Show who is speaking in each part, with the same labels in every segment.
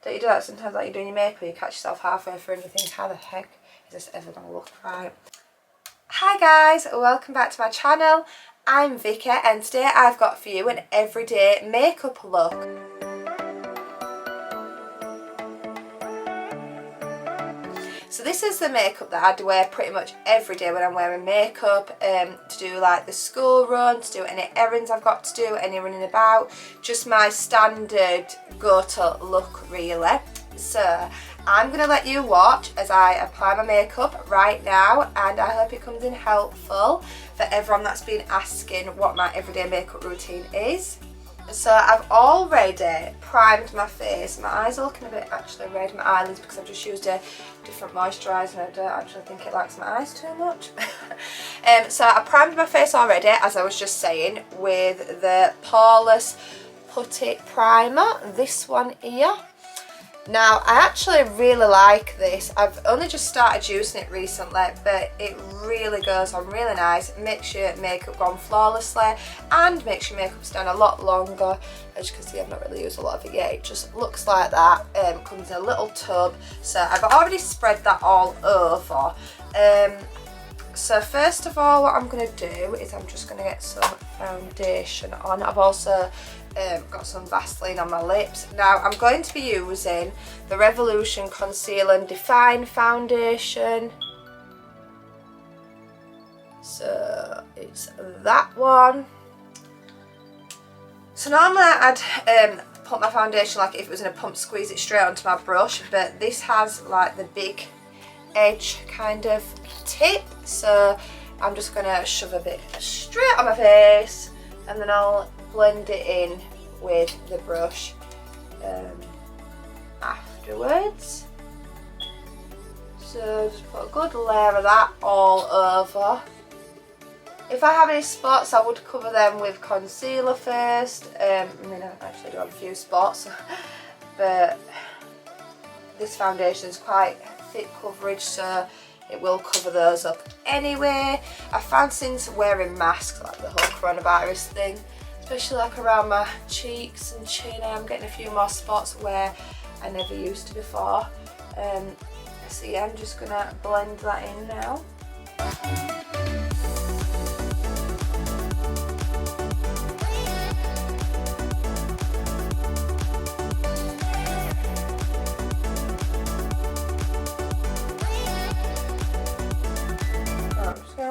Speaker 1: Don't you do that sometimes, like you're doing your makeup, you catch yourself halfway through and you think, how the heck is this ever going to look right? Hi guys, welcome back to my channel. I'm Vikki and today I've got for you an everyday makeup look. So this is the makeup that I'd wear pretty much every day when I'm wearing makeup, to do like the school run, to do any errands I've got to do, any running about, just my standard go-to look really. So I'm going to let you watch as I apply my makeup right now, and I hope it comes in helpful for everyone that's been asking what my everyday makeup routine is. So I've already primed my face. My eyes are looking a bit actually red, my eyelids, because I've just used a different moisturiser and I don't actually think it likes my eyes too much. So I primed my face already, as I was just saying, with the Poreless Putty Primer, this one here. Now I actually really like this. I've only just started using it recently, but it really goes on really nice. It makes your makeup go on flawlessly and makes your makeup stand a lot longer. As you can see, I've not really used a lot of it yet. It just looks like that. Comes in a little tub. So I've already spread that all over. So first of all, what I'm going to do is I'm just going to get some foundation on. I've also got some Vaseline on my lips. Now I'm going to be using the Revolution Conceal and Define Foundation. So it's that one. So normally I'd put my foundation, like if it was in a pump, squeeze it straight onto my brush, but this has like the big edge kind of tip, so I'm just gonna shove a bit straight on my face and then I'll blend it in with the brush afterwards. So just put a good layer of that all over. If I have any spots, I would cover them with concealer first. I mean, I actually do have a few spots, but this foundation is quite thick coverage, so it will cover those up anyway. I found since wearing masks, like the whole coronavirus thing, especially like around my cheeks and chin, I'm getting a few more spots where I never used to before. So yeah, I'm just gonna blend that in now.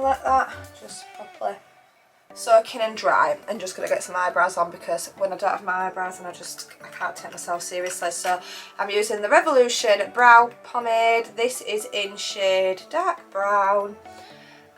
Speaker 1: Let that just properly soak in and dry. I'm just going to get some eyebrows on, because when I don't have my eyebrows and I can't take myself seriously. So I'm using the Revolution Brow Pomade. This is in shade dark brown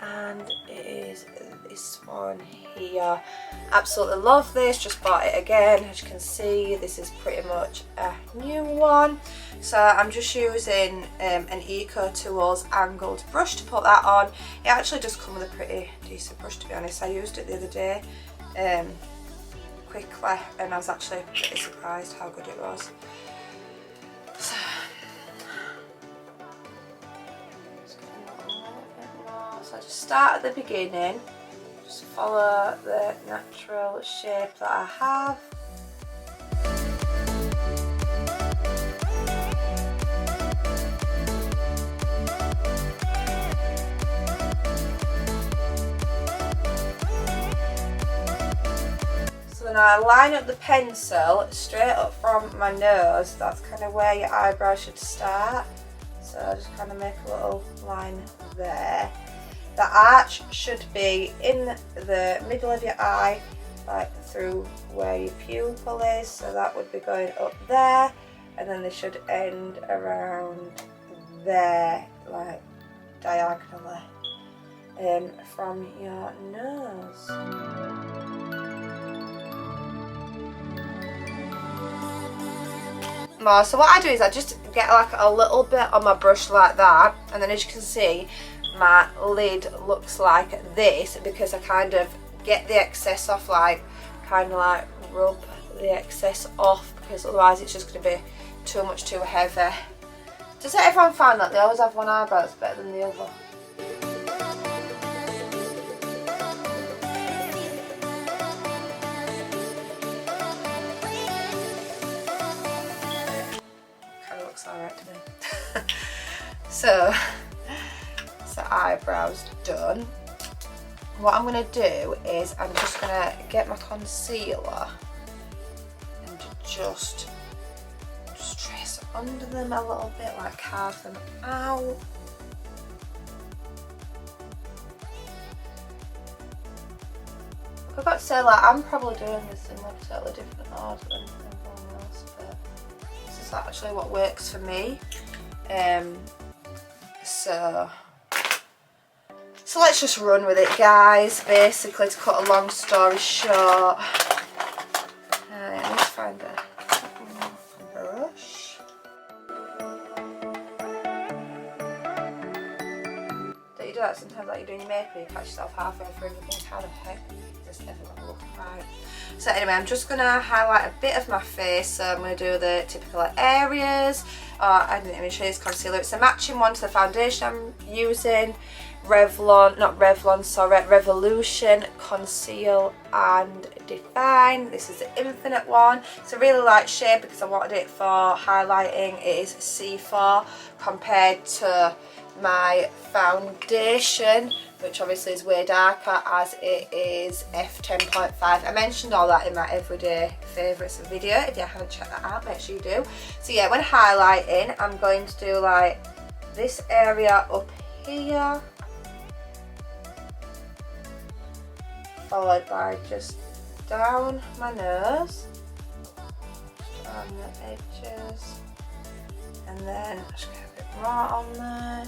Speaker 1: and it is this one here. Absolutely love this, just bought it again. As you can see, this is pretty much a new one. So I'm just using an Eco Tools angled brush to put that on. It actually does come with a pretty decent brush, to be honest. I used it the other day quickly and I was actually pretty surprised how good it was. So, so I just start at the beginning, just follow the natural shape that I have. So then I line up the pencil straight up from my nose. That's kind of where your eyebrow should start. So I just kind of make a little line there. The arch should be in the middle of your eye, like through where your pupil is, so that would be going up there, and then they should end around there, like diagonally from your nose. So what I do is I just get like a little bit on my brush like that, and then as you can see, my lid looks like this because I kind of get the excess off, like kind of like rub the excess off, because otherwise it's just going to be too much too heavy. Does everyone find that they always have one eyebrow that's better than the other? looks alright to me. So eyebrows done. What I'm going to do is I'm just going to get my concealer and just trace under them a little bit, like carve them out. I've got to say, like, I'm probably doing this in like a totally different order than everyone else, but this is actually what works for me. So let's just run with it, guys. Basically, to cut a long story short, I need to find a brush. Don't you do that sometimes, like you're doing your makeup and you catch yourself halfway through and you think, how the heck is this ever going to look right? So anyway, I'm just going to highlight a bit of my face. So I'm going to do the typical areas. I didn't even show you this concealer. It's a matching one to the foundation I'm using. Revolution Conceal and Define. This is the Infinite one. It's a really light shade because I wanted it for highlighting. It is C4 compared to my foundation, which obviously is way darker, as it is F10.5. I mentioned all that in my everyday favourites video. If you haven't checked that out, make sure you do. So yeah, when highlighting, I'm going to do like this area up here, followed by just down my nose, down the edges, and then just get a bit more on there,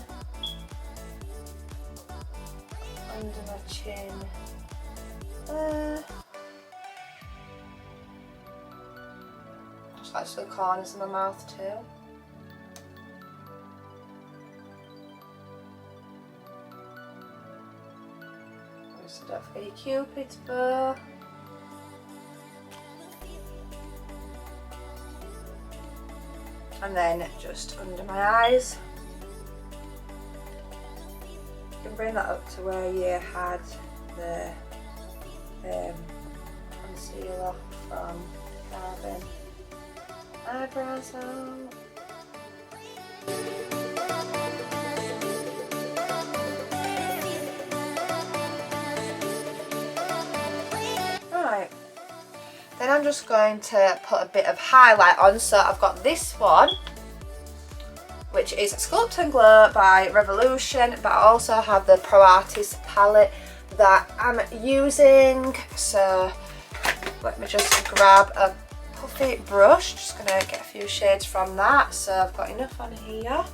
Speaker 1: under my chin there, just like to the corners of my mouth too. So don't forget your Cupid's bow. And then just under my eyes. You can bring that up to where you had the concealer from carving eyebrows out. Then I'm just going to put a bit of highlight on. So I've got this one, which is Sculpt and Glow by Revolution, but I also have the Pro Artist palette that I'm using. So let me just grab a puffy brush. Just going to get a few shades from that. So I've got enough on here.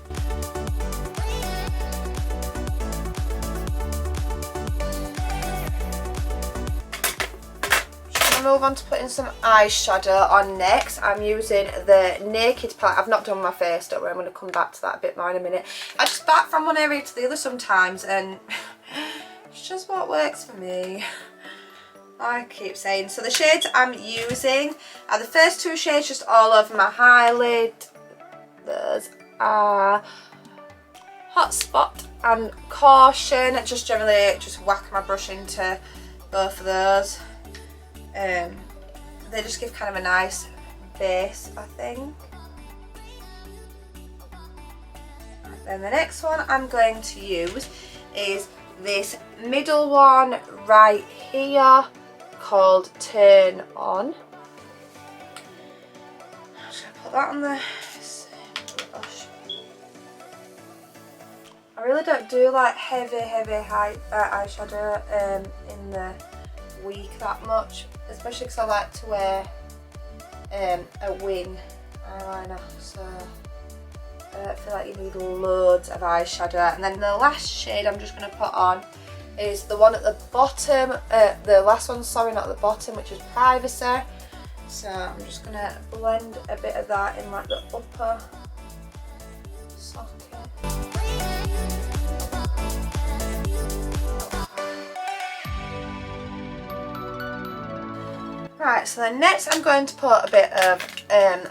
Speaker 1: Move on to putting some eyeshadow on next. I'm using the Naked palette. I've not done my face, don't worry, I'm going to come back to that a bit more in a minute. I just bat from one area to the other sometimes, and it's just what works for me, I keep saying. So the shades I'm using are the first two shades just all over my eyelid. Those are Hotspot and Caution. Just generally just whack my brush into both of those. They just give kind of a nice base, I think. And then the next one I'm going to use is this middle one right here called Turn On. I'm just going to put that on the brush. I really don't do like heavy eyeshadow in the week that much, especially because I like to wear a wing eyeliner, so I don't feel like you need loads of eyeshadow. And then the last shade I'm just going to put on is the one at the bottom, the last one, sorry, not at the bottom, which is Privacy. So I'm just going to blend a bit of that in like the upper socket. Right, so then next I'm going to put a bit of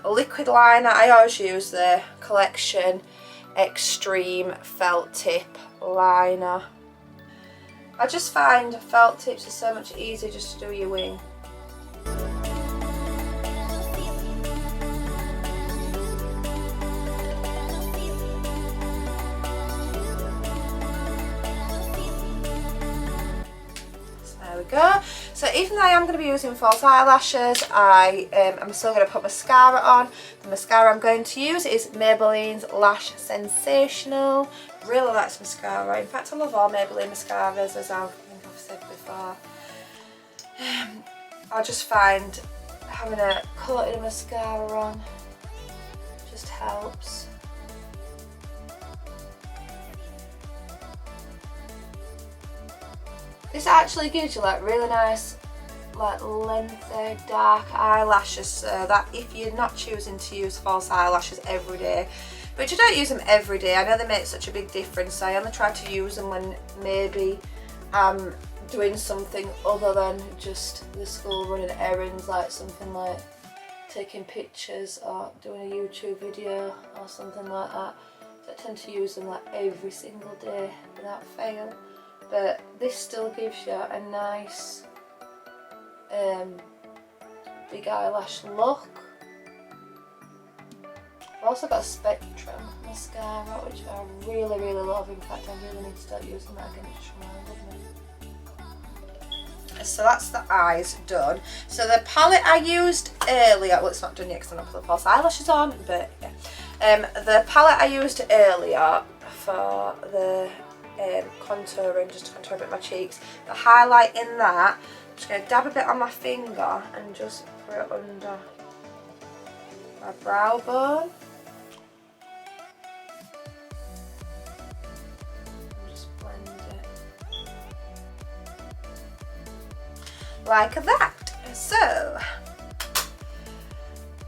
Speaker 1: liquid liner. I always use the Collection Extreme Felt Tip Liner. I just find felt tips are so much easier just to do your wing. go. So even though I am going to be using false eyelashes, I'm still going to put mascara on. The mascara I'm going to use is Maybelline's Lash Sensational. Really like this mascara. In fact, I love all Maybelline mascaras, as I think I've said before. I just find having a coating of mascara on just helps. This actually gives you like really nice, like lengthy dark eyelashes, so that if you're not choosing to use false eyelashes every day, which I don't use them every day, I know they make such a big difference, so I only try to use them when maybe I'm doing something other than just the school running errands, like something like taking pictures or doing a YouTube video or something like that. So I tend to use them like every single day without fail. But this still gives you a nice big eyelash look. I've also got a Spectrum mascara, which I really, really love. In fact, I really need to start using that again. It just reminded me. So that's the eyes done. So the palette I used earlier, well, it's not done yet because I'm not putting false eyelashes on, but yeah. The palette I used earlier for the contouring, just to contour a bit my cheeks, the highlight in that, I'm just going to dab a bit on my finger and just put it under my brow bone. And just blend it like that. So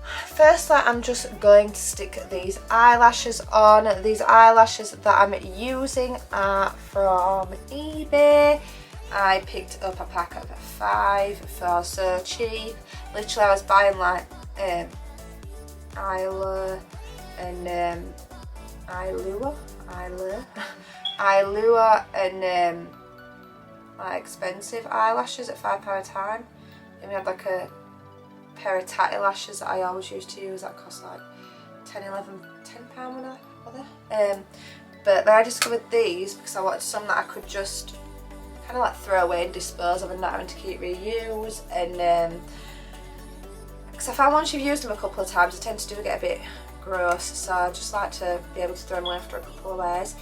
Speaker 1: firstly, I'm just going to stick these eyelashes on. These eyelashes that I'm using are from eBay. I picked up a pack of 5 for so cheap. Literally, I was buying like Eyelure and Eyelure and like expensive eyelashes at £5 a time. And we had like a pair of tatty lashes that I always used to use that cost like £10 when I bother. But then I discovered these because I wanted some that I could just kind of like throw away and dispose of and not having to keep reuse. And because I found once you've used them a couple of times, they tend to do get a bit gross, so I just like to be able to throw them away after a couple of wears.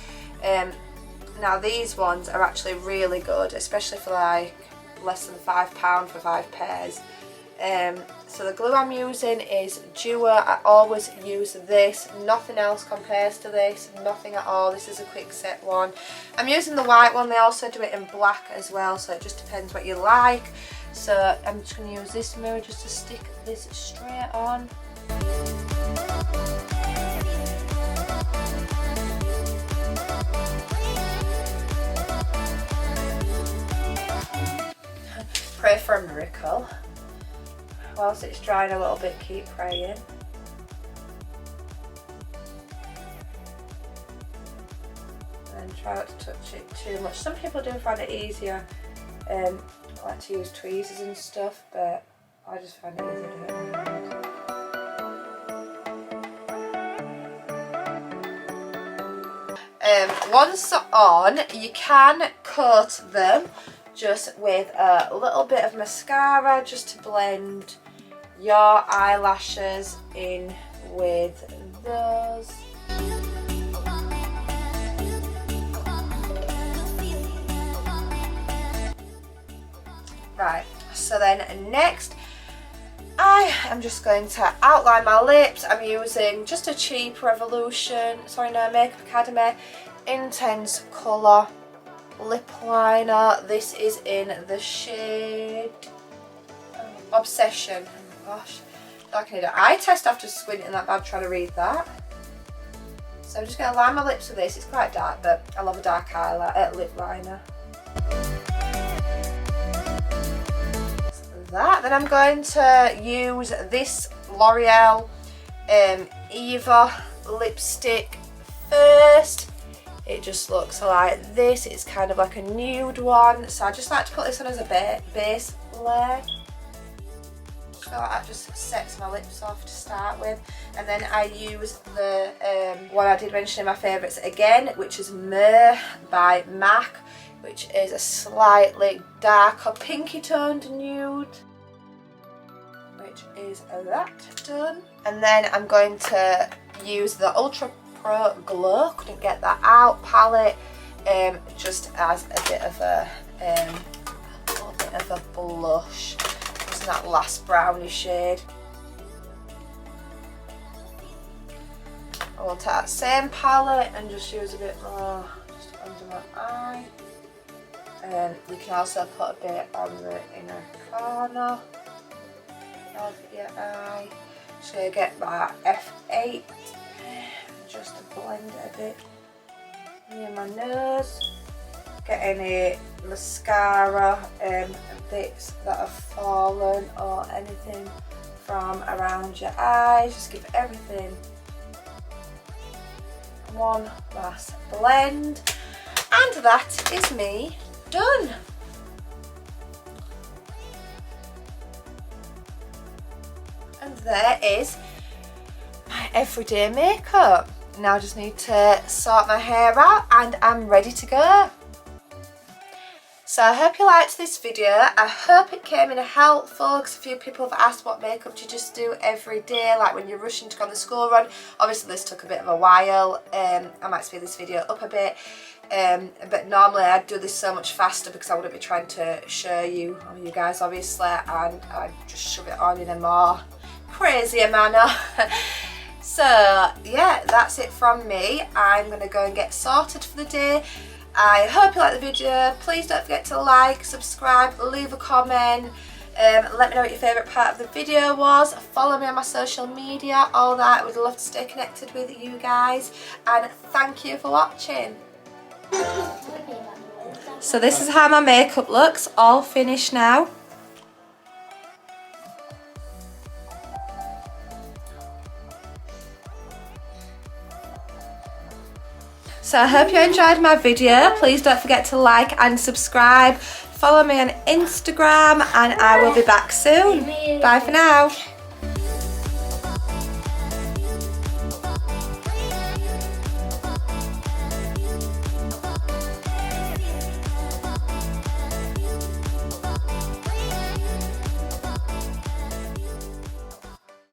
Speaker 1: Now these ones are actually really good, especially for like less than £5 for 5 pairs. So the glue I'm using is Duo. I always use this, nothing else compares to this, nothing at all. This is a quick set one. I'm using the white one, they also do it in black as well, so it just depends what you like. So I'm just going to use this mirror just to stick this straight on. Pray for a miracle. Whilst it's drying a little bit, keep praying. And try not to touch it too much. Some people do find it easier, like to use tweezers and stuff, but I just find it easier to do it with my hands. Once on, you can coat them just with a little bit of mascara just to blend your eyelashes in with those. Right, so then next I am just going to outline my lips. I'm using just a cheap Makeup Academy Intense Colour lip liner. This is in the shade Obsession. Oh my gosh, I can do an eye test after squinting that bad trying to read that. So I'm just going to line my lips with this. It's quite dark, but I love a dark lip liner. That. Then I'm going to use this L'Oreal Eva lipstick first. It just looks like this. It's kind of like a nude one, so I just like to put this on as a base layer. So that just sets my lips off to start with. And then I use the one I did mention in my favourites again, which is Myrrh by MAC, which is a slightly darker pinky toned nude, which is that done. And then I'm going to use the Ultra Pro Glow, couldn't get that out, palette, just as a bit of a blush, just that last brownie shade. I will take that same palette and just use a bit more just under my eye. You can also put a bit on the inner corner of your eye. So you get my F8, just to blend it a bit near my nose. Get any mascara bits that have fallen or anything from around your eyes. Just give everything one last blend, and that is me done. And there is my everyday makeup. Now I just need to sort my hair out and I'm ready to go. So I hope you liked this video. I hope it came in helpful, because a few people have asked what makeup do you just do every day, like when you're rushing to go on the school run. Obviously this took a bit of a while. I might speed this video up a bit, but normally I'd do this so much faster because I wouldn't be trying to show you guys obviously, and I'd just shove it on in a more crazier manner. So yeah, that's it from me. I'm going to go and get sorted for the day. I hope you liked the video. Please don't forget to like, subscribe, leave a comment. Let me know what your favourite part of the video was. Follow me on my social media, all that. I would love to stay connected with you guys. And thank you for watching. So this is how my makeup looks, all finished now. So I hope you enjoyed my video. Please don't forget to like and subscribe. Follow me on Instagram and I will be back soon. Bye for now.